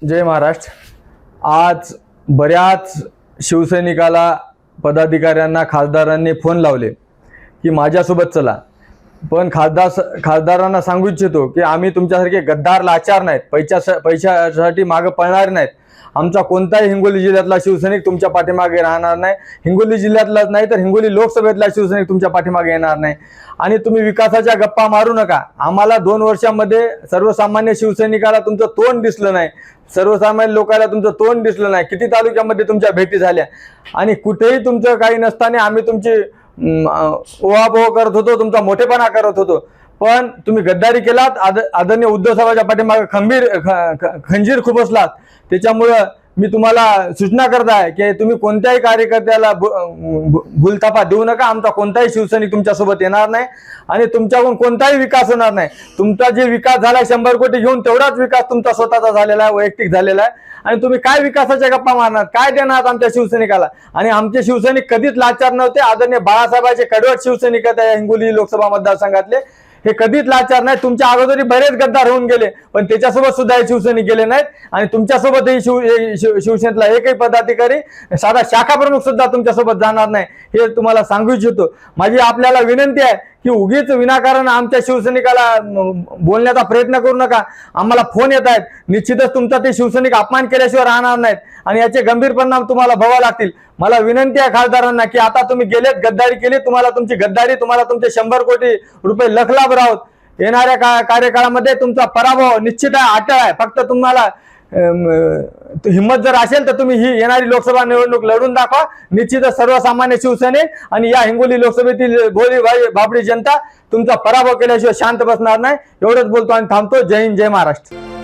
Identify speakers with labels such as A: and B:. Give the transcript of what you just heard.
A: जय महाराष्ट्र। आज बऱ्याच शिवसैनिकाला, पदाधिकाऱ्यांना, खासदारांनी फोन लावले की माझ्यासोबत चला, पण खासदारांना सांगू इच्छितो की आम्ही तुमच्यासारखे गद्दार लाचार नाहीत, पैशासाठी मागे पळणार नाहीत। आमचा कोणताही हिंगोली जिल्ह्यातला शिवसैनिक तुमच्या पाठीमागे राहणार नाही। हिंगोली जिल्ह्यातलाच नाही तर हिंगोली लोकसभेतला शिवसैनिक तुमच्या पाठीमागे येणार नाही। आणि तुम्ही विकासाच्या गप्पा मारू नका। आम्हाला 2 वर्षांमध्ये सर्वसामान्य शिवसैनिकाला तुमचं तोंड दिसलं नाही, सर्वसामान्य लोकांना तुमचं तोंड दिसलं नाही। किती तालुक्यामध्ये तुमच्या भेटी झाल्या आणि कुठेही तुमचं काही नसताना आम्ही तुमची ओवापोह करत होतो, तुमचा मोठेपणा करत होतो। पण तुम्ही गद्दारी केलात, आदरणीय उद्धव साहेबांच्या पाठीमागे खंजीर खुपसलात। त्याच्यामुळे मी तुम्हाला सूचना करत आहे की तुम्ही कोणत्याही कार्यकर्त्याला भूलथापा देऊ नका। आमचा कोणताही शिवसैनिक तुमच्यासोबत येणार नाही आणि तुमच्याकडून कोणताही विकास होणार नाही। तुमचा जे विकास झाला 100 कोटी घेऊन तेवढाच विकास तुमचा स्वतःचा झालेला आहे, वैयक्तिक झालेला आहे। आणि तुम्ही काय विकासाच्या गप्पा मारणार, काय देणार आमच्या शिवसैनिकाला? आणि आमचे शिवसैनिक कधीच लाचार नव्हते। आदरणीय बाळासाहेबांचे कडवट शिवसैनिक आहेत हिंगोली लोकसभा मतदारसंघातले, हे कधीच लाचार नाही। तुमच्या अगोदरी बरेच गद्दार होऊन गेले, पण त्याच्यासोबत सुद्धा हे शिवसैनिक गेले नाहीत। आणि तुमच्यासोबतही शिवसेनेतला एकही पदाधिकारी, साधा शाखा प्रमुख सुद्धा तुमच्यासोबत जाणार नाही, हे तुम्हाला सांगू इच्छितो। माझी आपल्याला विनंती आहे की उगीच विनाकारण आमच्या शिवसैनिकाला बोलण्याचा प्रयत्न करू नका। आम्हाला फोन येत आहेत, निश्चितच तुमचा ते शिवसैनिक अपमान केल्याशिवाय राहणार नाहीत आणि याचे गंभीर परिणाम तुम्हाला भोगावे लागतील। मला विनंती आहे खासदारांना की आता तुम्ही गेलेत, गद्दारी केली, तुम्हाला तुमची गद्दारी, तुम्हाला तुमचे 100 कोटी रुपये लखलाभ राहत। येणाऱ्या कार्यकाळामध्ये तुमचा पराभव निश्चित आहे, अटळ आहे। फक्त तुम्हाला हिम्मत जर असेल तर तुम्ही ही येणारी लोकसभा निवडणूक लढून दाखवा। निश्चितच सर्वसामान्य शिवसैनिक आणि या हिंगोली लोकसभेतील भोळी भाबडी जनता तुमचा पराभव केल्याशिवाय शांत बसणार नाही। एवढंच बोलतो आणि थांबतो। जय हिंद, जय महाराष्ट्र।